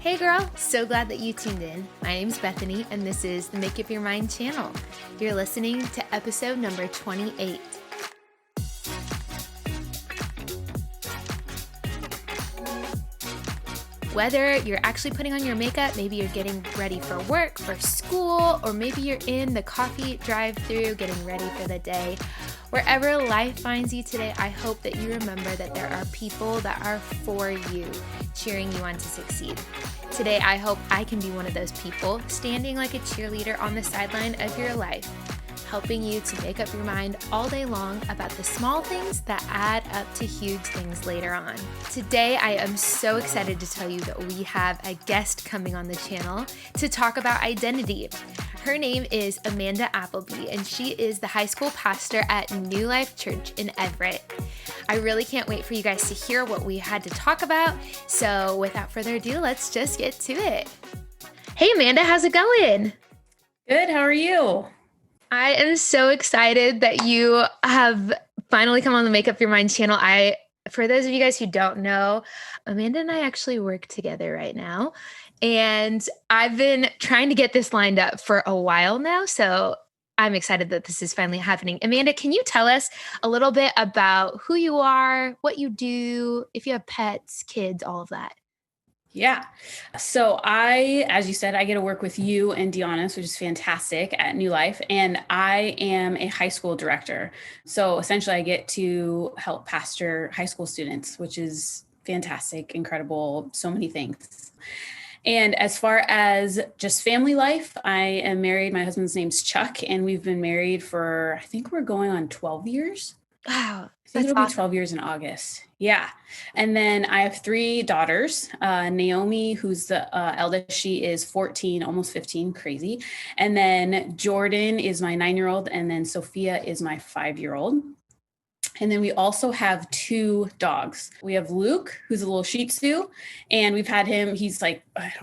Hey girl, so glad that you tuned in. My name's Bethany and this is the Make Up Your Mind channel. You're listening to episode number 28. Whether you're actually putting on your makeup, maybe you're getting ready for work, for school, or maybe you're in the coffee drive-thru getting ready for the day. Wherever life finds you today, I hope that you remember that there are people that are for you, cheering you on to succeed. Today, I hope I can be one of those people, standing like a cheerleader on the sideline of your life, helping you to make up your mind all day long about the small things that add up to huge things later on. Today, I am so excited to tell you that we have a guest coming on the channel to talk about identity. Her name is Amanda Applebee, and she is the high school pastor at New Life Church in Everett. I really can't wait for you guys to hear what we had to talk about. So without further ado, let's just get to it. Hey, Amanda, how's it going? Good. How are you? I am so excited that you have finally come on the Make Up Your Mind channel. For those of you guys who don't know, Amanda and I actually work together right now. And I've been trying to get this lined up for a while now. So I'm excited that this is finally happening. Amanda, can you tell us a little bit about who you are, what you do, if you have pets, kids, all of that? Yeah. So as you said, I get to work with you and Deanna, which is fantastic at New Life. And I am a high school director. So essentially I get to help pastor high school students, which is fantastic, incredible, so many things. And as far as just family life, I am married. My husband's name's Chuck, and we've been married for, I think we're going on 12 years. Wow. I think it'll be 12 years in August. Yeah. And then I have 3 daughters. Naomi, who's the eldest, she is 14, almost 15, crazy. And then Jordan is my 9-year-old. And then Sophia is my 5-year-old. And then we also have 2 dogs. We have Luke, who's a little Shih Tzu, and we've had him. He's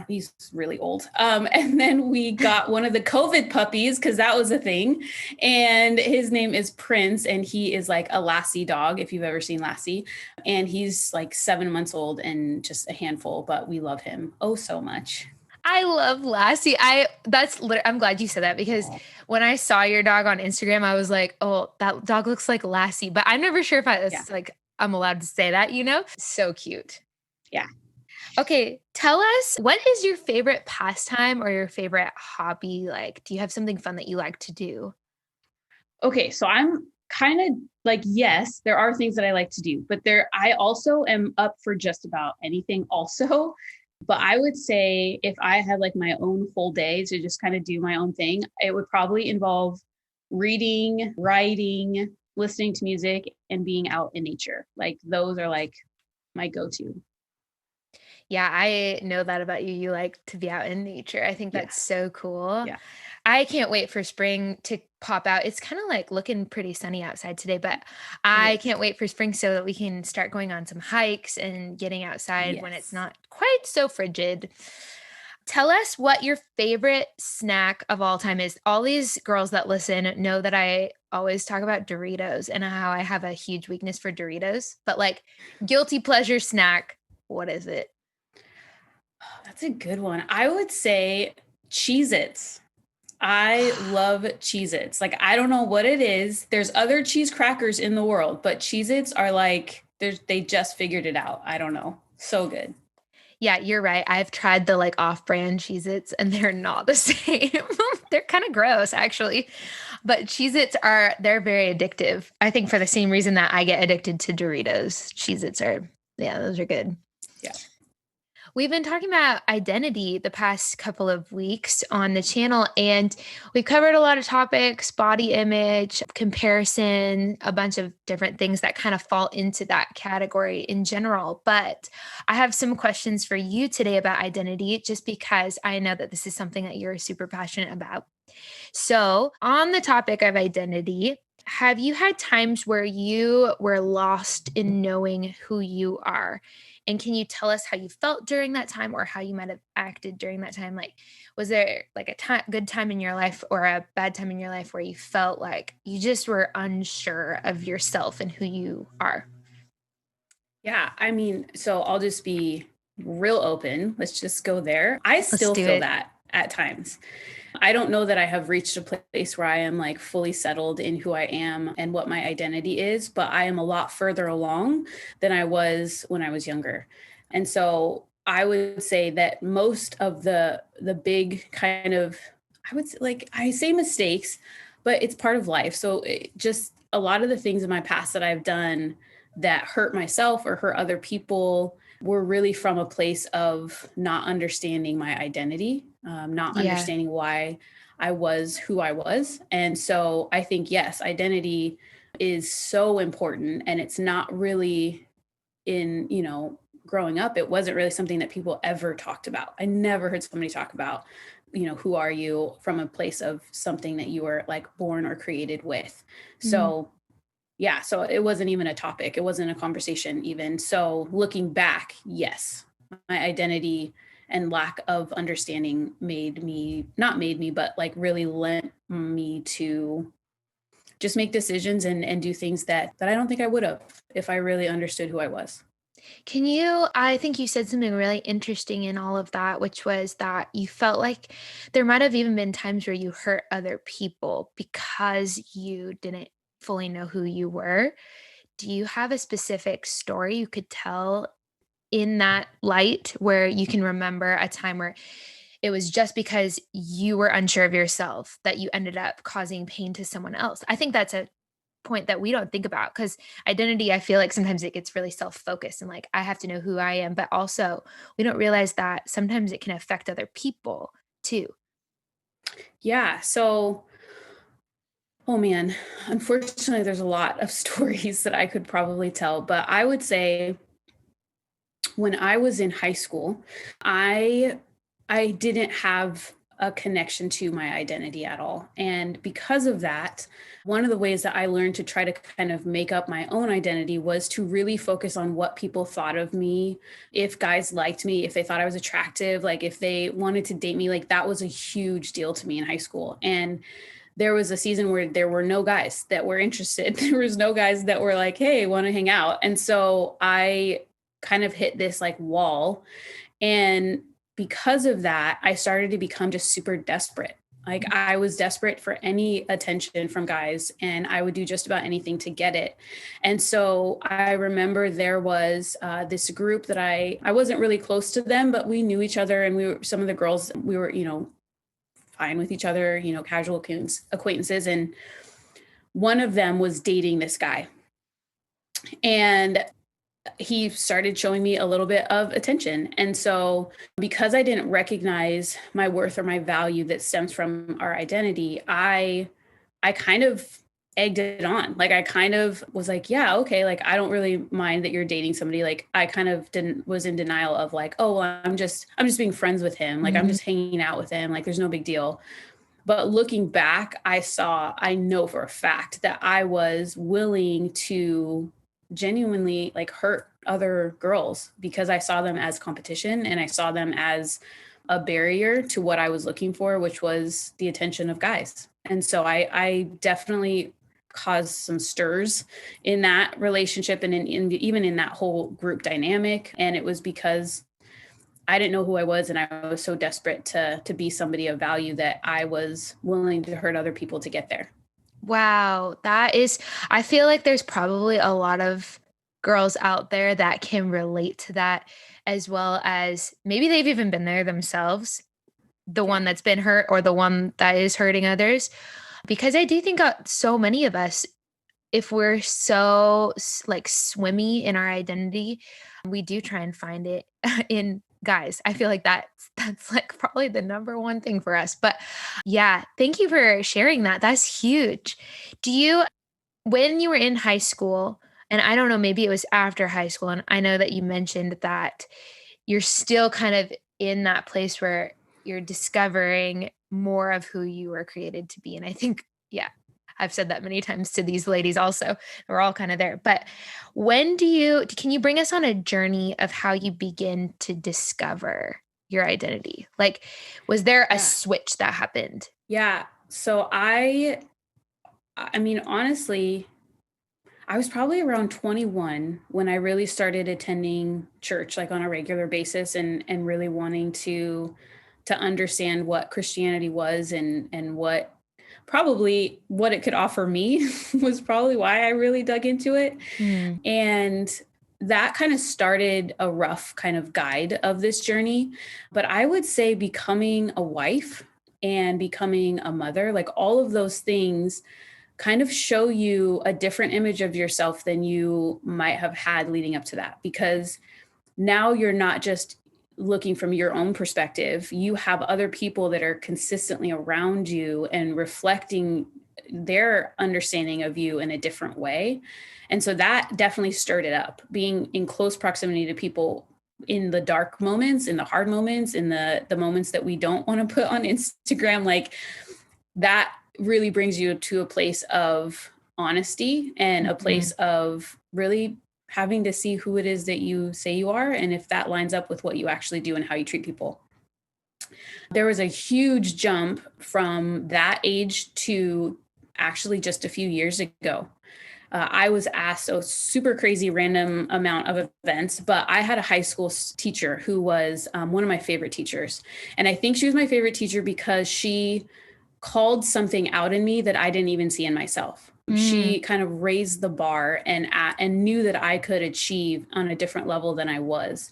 he's really old. And then we got one of the COVID puppies because that was a thing. And his name is Prince, and he is like a Lassie dog, if you've ever seen Lassie. And he's like 7 months old and just a handful, but we love him oh so much. I love Lassie. I'm glad you said that because when I saw your dog on Instagram, I was like, oh, that dog looks like Lassie, but I'm never sure if I'm allowed to say that, So cute. Yeah. Okay. Tell us, what is your favorite pastime or your favorite hobby? Like, do you have something fun that you like to do? Okay. So I'm kind of like, yes, there are things that I like to do, but I also am up for just about anything also. But I would say if I had like my own whole day to just kind of do my own thing, it would probably involve reading, writing, listening to music, and being out in nature. Like those are like my go-to. Yeah, I know that about you. You like to be out in nature. I think Yeah. that's so cool. Yeah. I can't wait for spring to pop out. It's kind of like looking pretty sunny outside today, but I can't wait for spring so that we can start going on some hikes and getting outside when it's not quite so frigid. Tell us what your favorite snack of all time is. All these girls that listen know that I always talk about Doritos and how I have a huge weakness for Doritos, but like guilty pleasure snack, what is it? Oh, that's a good one. I would say Cheez-its. I love Cheez-its. Like, I don't know what it is. There's other cheese crackers in the world, but Cheez-its are like, they just figured it out. I don't know. So good. Yeah, you're right. I've tried the like off-brand Cheez-Its and they're not the same. They're kind of gross actually. But Cheez-Its they're very addictive. I think for the same reason that I get addicted to Doritos. Cheez-Its those are good. Yeah. We've been talking about identity the past couple of weeks on the channel, and we've covered a lot of topics, body image, comparison, a bunch of different things that kind of fall into that category in general. But I have some questions for you today about identity, just because I know that this is something that you're super passionate about. So on the topic of identity, have you had times where you were lost in knowing who you are? And can you tell us how you felt during that time or how you might have acted during that time? Like, was there like a good time in your life or a bad time in your life where you felt like you just were unsure of yourself and who you are? Yeah. I mean, so I'll just be real open. Let's just go there. I Let's still do feel it. that at times. I don't know that I have reached a place where I am like fully settled in who I am and what my identity is, but I am a lot further along than I was when I was younger. And so I would say that most of the big kind of, I would say, like, I say mistakes, but it's part of life. So just a lot of the things in my past that I've done that hurt myself or hurt other people were really from a place of not understanding my identity, not Yeah. understanding why I was who I was. And so I think, yes, identity is so important. And it's not really in, growing up, it wasn't really something that people ever talked about. I never heard somebody talk about, who are you from a place of something that you were like born or created with. Mm. So yeah, so it wasn't even a topic. It wasn't a conversation even. So looking back, yes, my identity and lack of understanding not made me, but like really lent me to just make decisions and do things that I don't think I would have if I really understood who I was. I think you said something really interesting in all of that, which was that you felt like there might have even been times where you hurt other people because you didn't fully know who you were. Do you have a specific story you could tell in that light where you can remember a time where it was just because you were unsure of yourself that you ended up causing pain to someone else? I think that's a point that we don't think about because identity, I feel like sometimes it gets really self-focused and like I have to know who I am, but also we don't realize that sometimes it can affect other people too. Yeah. So, oh man, unfortunately, there's a lot of stories that I could probably tell, but I would say when I was in high school, I I didn't have a connection to my identity at all. And because of that, one of the ways that I learned to try to kind of make up my own identity was to really focus on what people thought of me. If guys liked me, if they thought I was attractive, like if they wanted to date me, like that was a huge deal to me in high school. And there was a season where there were no guys that were interested. There was no guys that were like, "Hey, want to hang out?" And so I kind of hit this like wall, and because of that, I started to become just super desperate. Like I was desperate for any attention from guys and I would do just about anything to get it. And so I remember there was this group that I wasn't really close to them, but we knew each other and we were some of the girls, we were, fine with each other, casual acquaintances. And one of them was dating this guy. And he started showing me a little bit of attention. And so, because I didn't recognize my worth or my value that stems from our identity, I kind of egged it on. Like I kind of was like, yeah, okay, like I don't really mind that you're dating somebody. Like I kind of didn't was in denial of like, oh, well, I'm just being friends with him. Like I'm Mhm. just hanging out with him. Like there's no big deal. But looking back, I know for a fact that I was willing to genuinely like hurt other girls because I saw them as competition and I saw them as a barrier to what I was looking for, which was the attention of guys. And so I definitely caused some stirs in that relationship and even in that whole group dynamic. And it was because I didn't know who I was, and I was so desperate to be somebody of value that I was willing to hurt other people to get there. Wow, I feel like there's probably a lot of girls out there that can relate to that, as well as maybe they've even been there themselves, the Yeah. one that's been hurt or the one that is hurting others. Because I do think so many of us, if we're so like swimmy in our identity, we do try and find it in guys. I feel like that's like probably the number one thing for us. But yeah, thank you for sharing that. That's huge. Do you When you were in high school, and I don't know, maybe it was after high school, and I know that you mentioned that you're still kind of in that place where you're discovering more of who you were created to be. And I think, yeah, I've said that many times to these ladies also. We're all kind of there. But can you bring us on a journey of how you begin to discover your identity? Like, was there a Yeah. switch that happened? Yeah. So I mean, honestly, I was probably around 21 when I really started attending church like on a regular basis and really wanting to understand what Christianity was and what probably what it could offer me was probably why I really dug into it. Mm. And that kind of started a rough kind of guide of this journey. But I would say becoming a wife and becoming a mother, like all of those things kind of show you a different image of yourself than you might have had leading up to that. Because now you're not just looking from your own perspective, you have other people that are consistently around you and reflecting their understanding of you in a different way. And so that definitely stirred it up, being in close proximity to people in the dark moments, in the hard moments, in the moments that we don't want to put on Instagram. Like that really brings you to a place of honesty and a place of really having to see who it is that you say you are and if that lines up with what you actually do and how you treat people. There was a huge jump from that age to actually just a few years ago. I was asked a super crazy random amount of events, but I had a high school teacher who was one of my favorite teachers. And I think she was my favorite teacher because she called something out in me that I didn't even see in myself. She kind of raised the bar and knew that I could achieve on a different level than I was.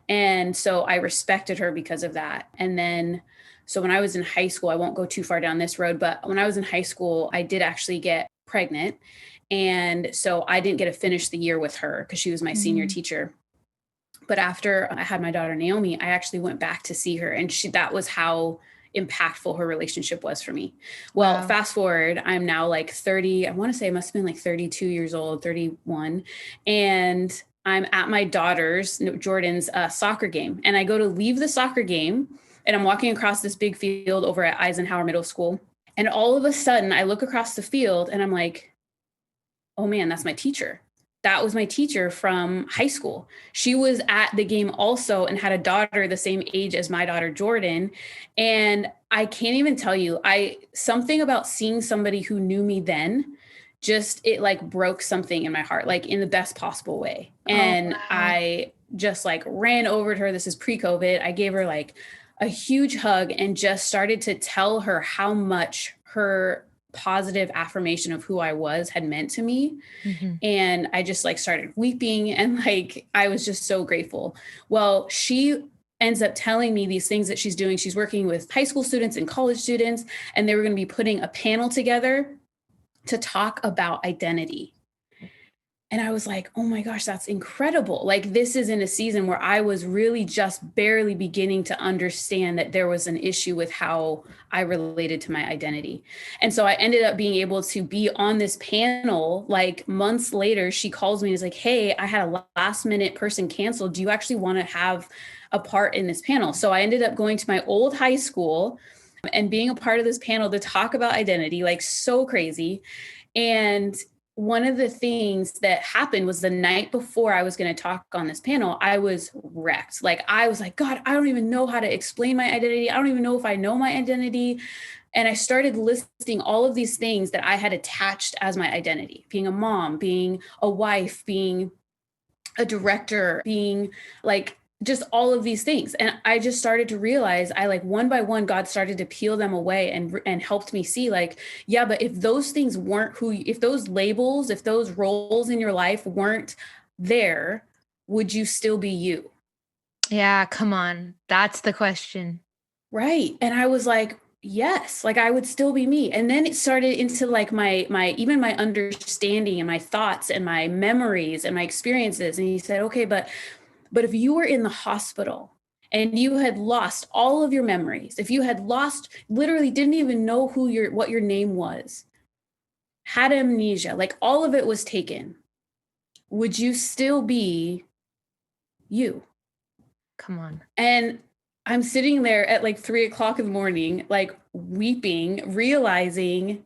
And so I respected her because of that. And then, so when I was in high school, I won't go too far down this road, but when I was in high school, I did actually get pregnant. And so I didn't get to finish the year with her because she was my senior teacher. But after I had my daughter Naomi, I actually went back to see her, and that was how impactful her relationship was for me. Well, Wow. fast forward, I'm now like 30, I want to say I must have been like 32 years old, 31. And I'm at my daughter's, Jordan's soccer game. And I go to leave the soccer game and I'm walking across this big field over at Eisenhower Middle School. And all of a sudden I look across the field and I'm like, oh man, that's my teacher. That was my teacher from high school. She was at the game also and had a daughter the same age as my daughter, Jordan. And I can't even tell you, something about seeing somebody who knew me then, just it like broke something in my heart, like in the best possible way. Oh, And wow. I just like ran over to her. This is pre-COVID. I gave her like a huge hug and just started to tell her how much her positive affirmation of who I was had meant to me. Mhm. And I just like started weeping and like I was just so grateful. Well, she ends up telling me these things that she's doing. She's working with high school students and college students, and they were going to be putting a panel together to talk about identity. And I was like, oh my gosh, that's incredible. Like, this is in a season where I was really just barely beginning to understand that there was an issue with how I related to my identity. And so I ended up being able to be on this panel. Like months later, she calls me and is like, hey, I had a last minute person canceled. Do you actually want to have a part in this panel? So I ended up going to my old high school and being a part of this panel to talk about identity, like so crazy. And one of the things that happened was the night before I was going to talk on this panel, I was wrecked. Like, I was like, God, I don't even know how to explain my identity. I don't even know if I know my identity. And I started listing all of these things that I had attached as my identity, being a mom, being a wife, being a director, being like just all of these things. And I just started to realize I like one by one, God started to peel them away and helped me see like, yeah, but if those things weren't if those labels, if those roles in your life weren't there, would you still be you? Yeah, come on. That's the question. Right. And I was like, yes, like I would still be me. And then it started into like my even my understanding and my thoughts and my memories and my experiences. And he said, okay, but if you were in the hospital and you had lost all of your memories, if you had lost, literally didn't even know what your name was, had amnesia, like all of it was taken, would you still be you? Come on. And I'm sitting there at like 3 o'clock in the morning, like weeping, realizing,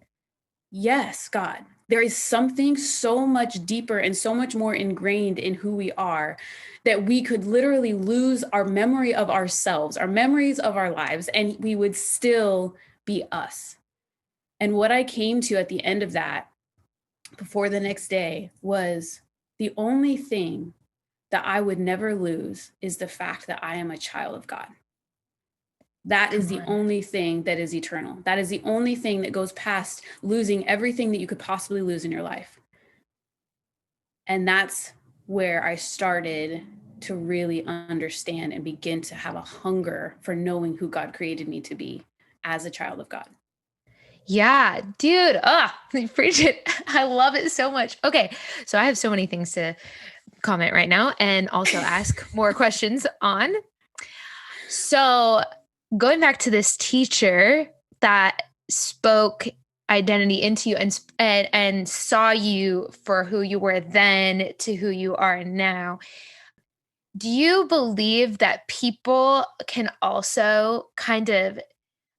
yes, God, there is something so much deeper and so much more ingrained in who we are that we could literally lose our memory of ourselves, our memories of our lives, and we would still be us. And what I came to at the end of that before the next day was the only thing that I would never lose is the fact that I am a child of God. That is Come the on. only thing that is eternal. That is the only thing that goes past losing everything that you could possibly lose in your life. And that's where I started to really understand and begin to have a hunger for knowing who God created me to be as a child of God. Yeah, dude. Preach it. I love it so much. Okay. So I have so many things to comment right now and also ask more questions on. So going back to this teacher that spoke identity into you and saw you for who you were then to who you are now. Do you believe that people can also kind of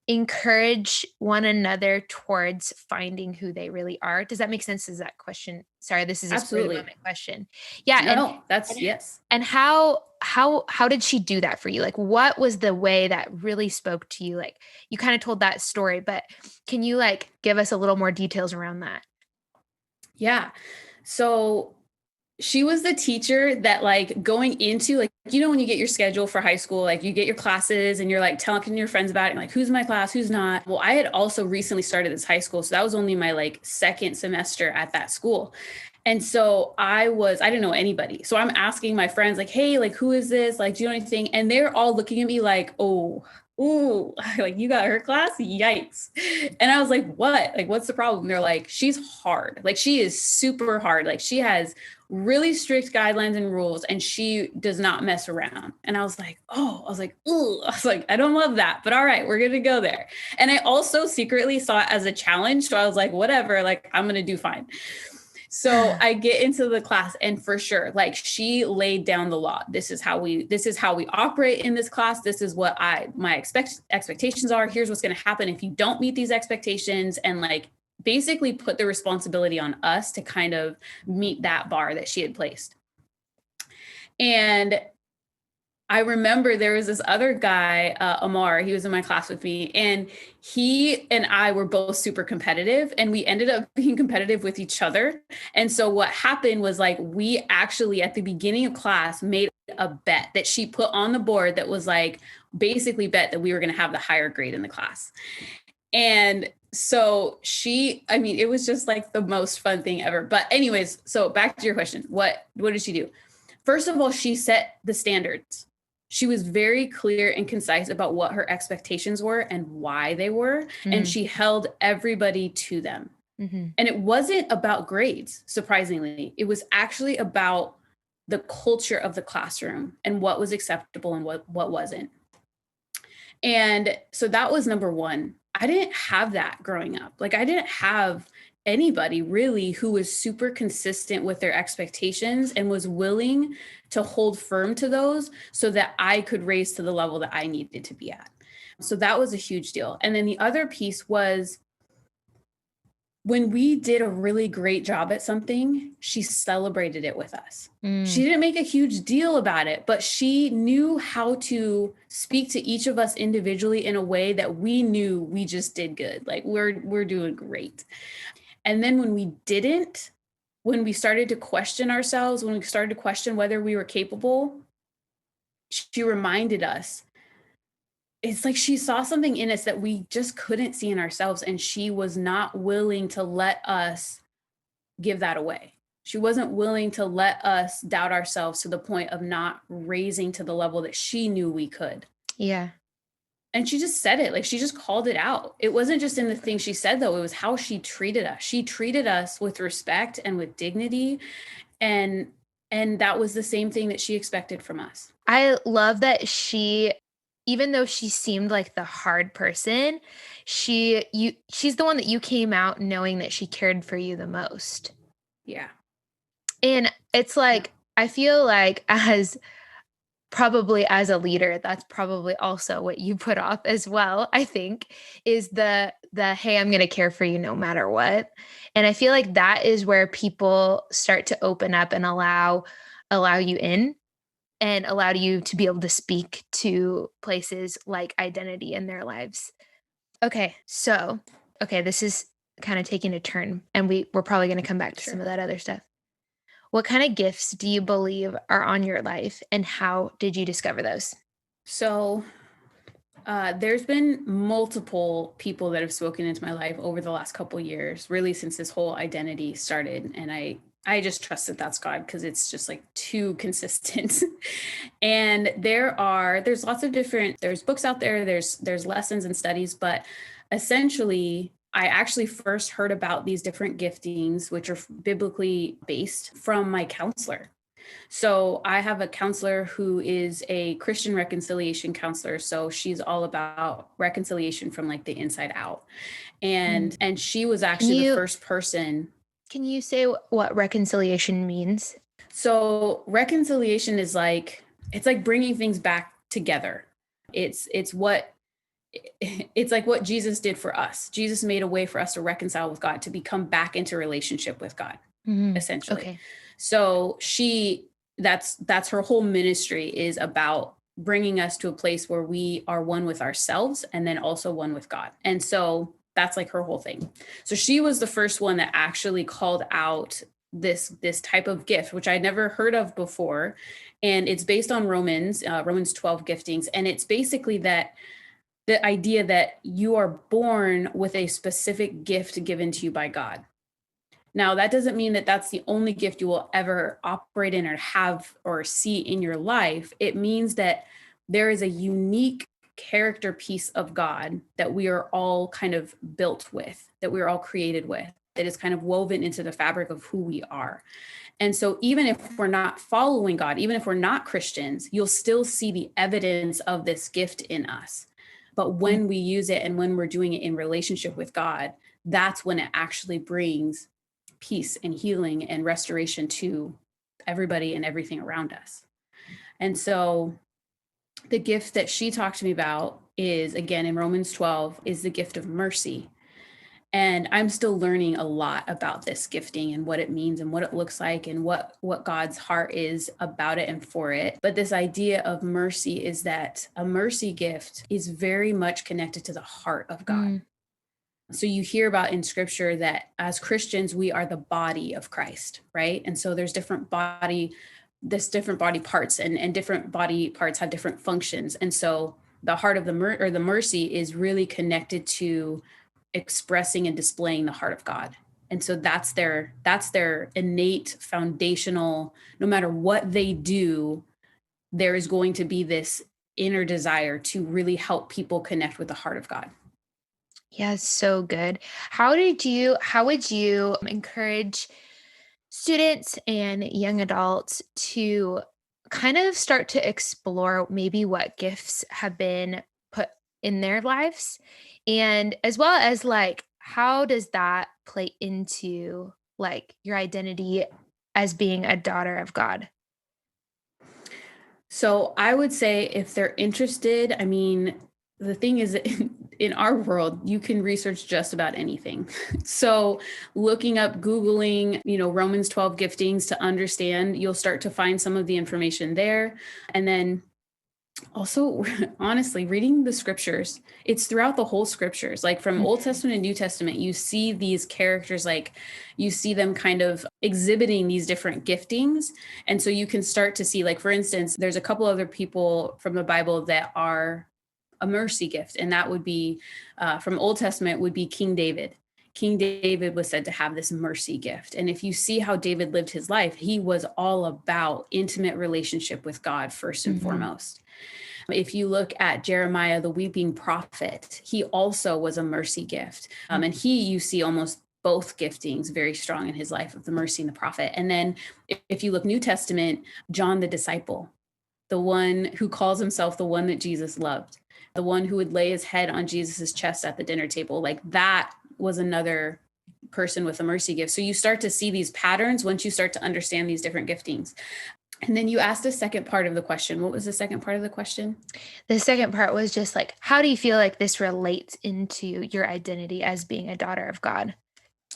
encourage one another towards finding who they really are? Does that make sense? Is that question? Sorry, this is a spur of the Absolutely. moment question. Yeah, No, that's and yes. and how did she do that for you? Like what was the way that really spoke to you? Like you kind of told that story, but can you like give us a little more details around that? Yeah. So she was the teacher that like going into like, when you get your schedule for high school, like you get your classes and you're like telling your friends about it, and like who's in my class, who's not. Well, I had also recently started this high school. So that was only my like second semester at that school. And so I didn't know anybody. So I'm asking my friends, like, hey, like, who is this? Like, do you know anything? And they're all looking at me like, oh, ooh, like you got her class? Yikes. And I was like, what? Like, what's the problem? They're like, she's hard. Like, she is super hard. Like, she has really strict guidelines and rules, and she does not mess around. And I was like, oh, I was like, ooh, I was like, I don't love that, but all right, we're going to go there. And I also secretly saw it as a challenge. So I was like, whatever, like, I'm going to do fine. So I get into the class, and for sure, like she laid down the law. This is how we operate in this class. This is what my expectations are. Here's what's going to happen if you don't meet these expectations, and like basically put the responsibility on us to kind of meet that bar that she had placed. And I remember there was this other guy, Amar, he was in my class with me, and he and I were both super competitive, and we ended up being competitive with each other. And so what happened was like, we actually at the beginning of class made a bet that she put on the board that was like, basically bet that we were going to have the higher grade in the class. And so it was just like the most fun thing ever. But anyways, so back to your question, what did she do? First of all, she set the standards. She was very clear and concise about what her expectations were and why they were. And she held everybody to them. Mm-hmm. And it wasn't about grades, surprisingly. It was actually about the culture of the classroom and what was acceptable and what wasn't. And so that was number one. I didn't have that growing up. Like I didn't have anybody really who was super consistent with their expectations and was willing to hold firm to those so that I could raise to the level that I needed to be at. So that was a huge deal. And then the other piece was when we did a really great job at something, she celebrated it with us. She didn't make a huge deal about it, but she knew how to speak to each of us individually in a way that we knew we just did good. Like we're doing great. And then when we didn't, when we started to question ourselves, when we started to question whether we were capable, she reminded us. It's like she saw something in us that we just couldn't see in ourselves, and she was not willing to let us give that away. She wasn't willing to let us doubt ourselves to the point of not raising to the level that she knew we could. Yeah. And she just said it, like she just called it out. It wasn't just in the things she said, though. It was how she treated us. She treated us with respect and with dignity. And that was the same thing that she expected from us. I love that even though she seemed like the hard person, she's the one that you came out knowing that she cared for you the most. Yeah. And it's like, I feel like as a leader, that's probably also what you put off as well, I think, is the hey, I'm going to care for you no matter what. And I feel like that is where people start to open up and allow you in and allowed you to be able to speak to places like identity in their lives. Okay, so, this is kind of taking a turn, and we're probably going to come back to some of that other stuff. What kind of gifts do you believe are on your life, and how did you discover those? So there's been multiple people that have spoken into my life over the last couple years, really since this whole identity started. And I just trust that that's God, because it's just like too consistent. And there's lots of there's books out there, there's lessons and studies, but essentially I actually first heard about these different giftings, which are biblically based, from my counselor. So I have a counselor who is a Christian reconciliation counselor. So she's all about reconciliation from like the inside out. And she was actually the first person. Can you say what reconciliation means? So reconciliation is like, it's like bringing things back together. It's like what Jesus did for us. Jesus made a way for us to reconcile with God, to become back into relationship with God, essentially. Okay. So that's her whole ministry, is about bringing us to a place where we are one with ourselves and then also one with God. And so that's like her whole thing. So she was the first one that actually called out this type of gift, which I'd never heard of before. And it's based on Romans 12 giftings. And it's basically that the idea that you are born with a specific gift given to you by God. Now, that doesn't mean that that's the only gift you will ever operate in or have or see in your life. It means that there is a unique character piece of God that we are all kind of built with, that we are all created with, that is kind of woven into the fabric of who we are. And so even if we're not following God, even if we're not Christians, you'll still see the evidence of this gift in us. But when we use it and when we're doing it in relationship with God, that's when it actually brings peace and healing and restoration to everybody and everything around us. And so the gift that she talked to me about is, again, in Romans 12, is the gift of mercy. And I'm still learning a lot about this gifting and what it means and what it looks like and what God's heart is about it and for it. But this idea of mercy is that a mercy gift is very much connected to the heart of God. So you hear about in scripture that as Christians, we are the body of Christ, right? And so there's different body parts, and different body parts have different functions. And so the heart of the mercy is really connected to expressing and displaying the heart of God. And so that's their innate foundational, no matter what they do, there is going to be this inner desire to really help people connect with the heart of God. Yeah, so good. How would you encourage students and young adults to kind of start to explore maybe what gifts have been put in their lives, and as well as like how does that play into like your identity as being a daughter of God? So I would say if they're interested, I mean, the thing is, in our world, you can research just about anything. So looking up, Googling, Romans 12 giftings to understand, you'll start to find some of the information there. And then also, honestly, reading the scriptures, it's throughout the whole scriptures, like from Old Testament and New Testament, you see these characters, like you see them kind of exhibiting these different giftings. And so you can start to see, like, for instance, there's a couple other people from the Bible that are a mercy gift. And that would be from Old Testament would be King David. King David was said to have this mercy gift. And if you see how David lived his life, he was all about intimate relationship with God first and foremost. If you look at Jeremiah, the weeping prophet, he also was a mercy gift. And you see almost both giftings very strong in his life, of the mercy and the prophet. And then if you look New Testament, John the disciple, the one who calls himself the one that Jesus loved, the one who would lay his head on Jesus's chest at the dinner table, like that was another person with a mercy gift. So you start to see these patterns once you start to understand these different giftings. And then you asked the second part of the question. What was the second part of the question? The second part was just like, how do you feel like this relates into your identity as being a daughter of God?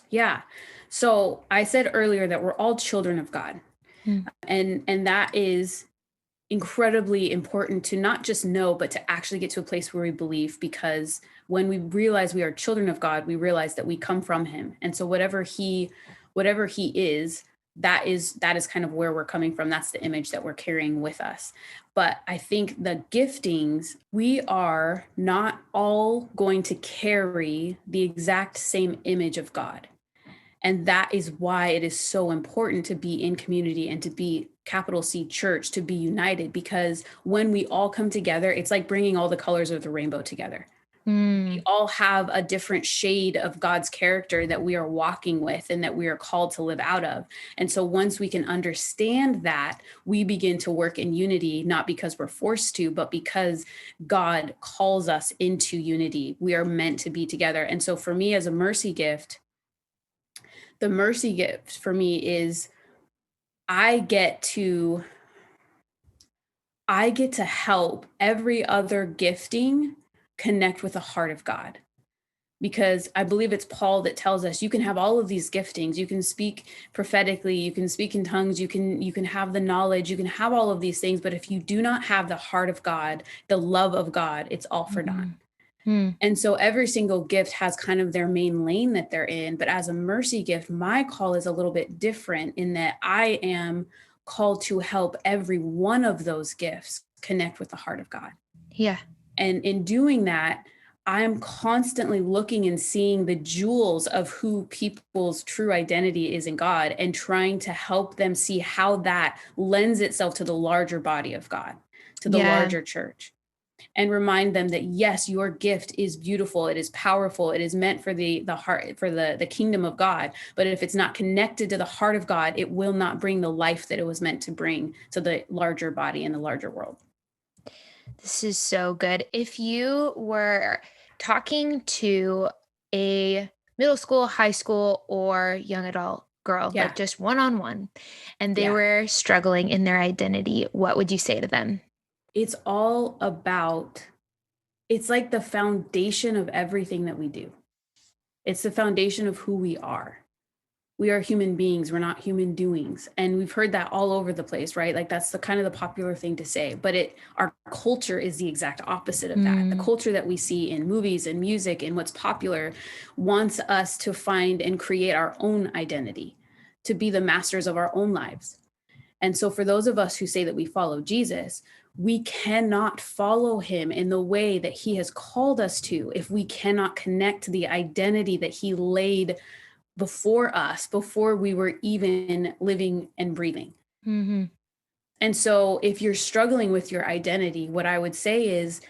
Yeah. So I said earlier that we're all children of God. And that is incredibly important to not just know, but to actually get to a place where we believe, because when we realize we are children of God, we realize that we come from him. And so whatever he is, that is kind of where we're coming from. That's the image that we're carrying with us. But I think the giftings, we are not all going to carry the exact same image of God. And that is why it is so important to be in community and to be capital C church, to be united, because when we all come together, it's like bringing all the colors of the rainbow together. We all have a different shade of God's character that we are walking with and that we are called to live out of. And so once we can understand that, we begin to work in unity, not because we're forced to, but because God calls us into unity. We are meant to be together. And so for me, as a mercy gift, the mercy gift for me is I get to help every other gifting connect with the heart of God. Because I believe it's Paul that tells us you can have all of these giftings. You can speak prophetically, you can speak in tongues, you can have the knowledge, you can have all of these things, but if you do not have the heart of God, the love of God, it's all for naught. And so every single gift has kind of their main lane that they're in. But as a mercy gift, my call is a little bit different in that I am called to help every one of those gifts connect with the heart of God. Yeah. And in doing that, I'm constantly looking and seeing the jewels of who people's true identity is in God and trying to help them see how that lends itself to the larger body of God, to the larger church. And remind them that, yes, your gift is beautiful. It is powerful. It is meant for the heart, for the kingdom of God. But if it's not connected to the heart of God, it will not bring the life that it was meant to bring to the larger body and the larger world. This is so good. If you were talking to a middle school, high school, or young adult girl, Yeah. like just one on one, and they Yeah. were struggling in their identity, what would you say to them? It's all about, it's like the foundation of everything that we do. It's the foundation of who we are. We are human beings. We're not human doings. And we've heard that all over the place, right? Like that's the kind of the popular thing to say, but our culture is the exact opposite of that. The culture that we see in movies and music and what's popular wants us to find and create our own identity, to be the masters of our own lives. And so for those of us who say that we follow Jesus, we cannot follow him in the way that he has called us to if we cannot connect to the identity that he laid before us, before we were even living and breathing. And so if you're struggling with your identity, what I would say is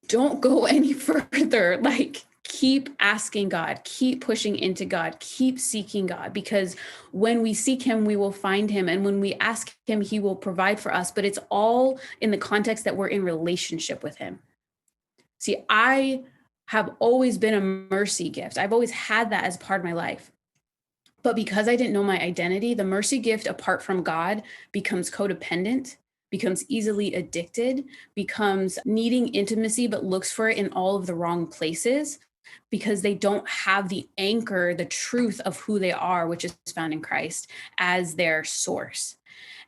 don't go any further. Like, keep asking God, keep pushing into God, keep seeking God, because when we seek him, we will find him. And when we ask him, he will provide for us. But it's all in the context that we're in relationship with him. See, I have always been a mercy gift. I've always had that as part of my life. But because I didn't know my identity, the mercy gift apart from God becomes codependent, becomes easily addicted, becomes needing intimacy, but looks for it in all of the wrong places because they don't have the anchor, the truth of who they are, which is found in Christ, as their source.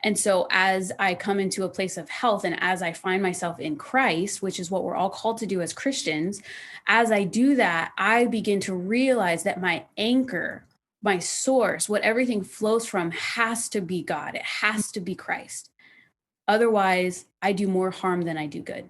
And so as I come into a place of health and as I find myself in Christ, which is what we're all called to do as Christians, as I do that, I begin to realize that my anchor, my source, what everything flows from has to be God. It has to be Christ. Otherwise, I do more harm than I do good.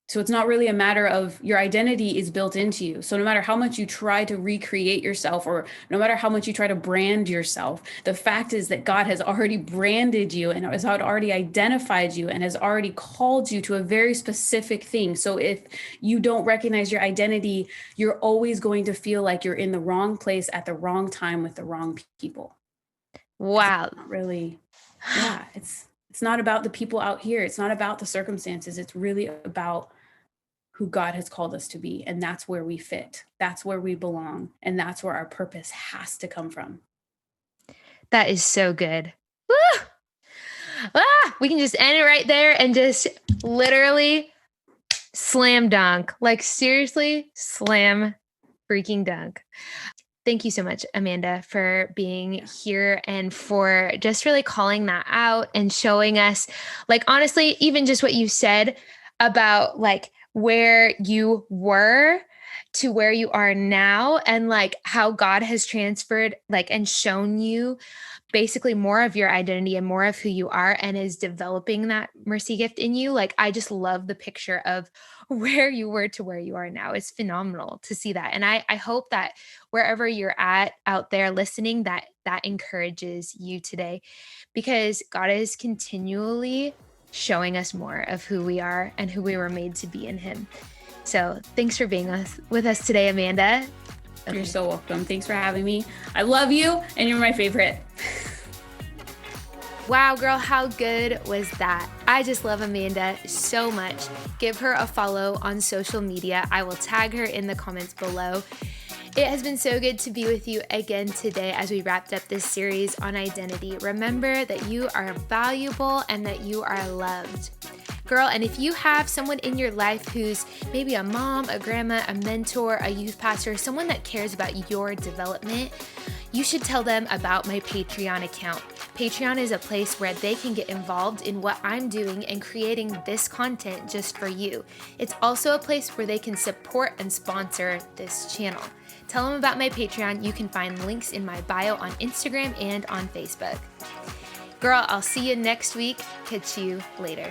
So it's not really a matter of, your identity is built into you. So no matter how much you try to recreate yourself, or no matter how much you try to brand yourself, the fact is that God has already branded you and has already identified you and has already called you to a very specific thing. So if you don't recognize your identity, you're always going to feel like you're in the wrong place at the wrong time with the wrong people. Wow. It's not really, yeah, it's not about the people out here. It's not about the circumstances. It's really about who God has called us to be. And that's where we fit. That's where we belong. And that's where our purpose has to come from. That is so good. Woo! We can just end it right there and just literally slam dunk. Like, seriously, slam freaking dunk. Thank you so much, Amanda, for being here and for just really calling that out and showing us, like, honestly, even just what you said about like where you were to where you are now and like how God has transferred like and shown you basically more of your identity and more of who you are and is developing that mercy gift in you. Like, I just love the picture of where you were to where you are now. It's phenomenal to see that. And I hope that wherever you're at out there listening, that encourages you today, because God is continually showing us more of who we are and who we were made to be in him. So thanks for being with us today, Amanda. Okay. You're so welcome. Thanks for having me. I love you, and you're my favorite. Wow, girl, how good was that? I just love Amanda so much. Give her a follow on social media. I will tag her in the comments below. It has been so good to be with you again today as we wrapped up this series on identity. Remember that you are valuable and that you are loved. Girl, and if you have someone in your life who's maybe a mom, a grandma, a mentor, a youth pastor, someone that cares about your development, you should tell them about my Patreon account. Patreon is a place where they can get involved in what I'm doing and creating this content just for you. It's also a place where they can support and sponsor this channel. Tell them about my Patreon. You can find links in my bio on Instagram and on Facebook. Girl, I'll see you next week. Catch you later.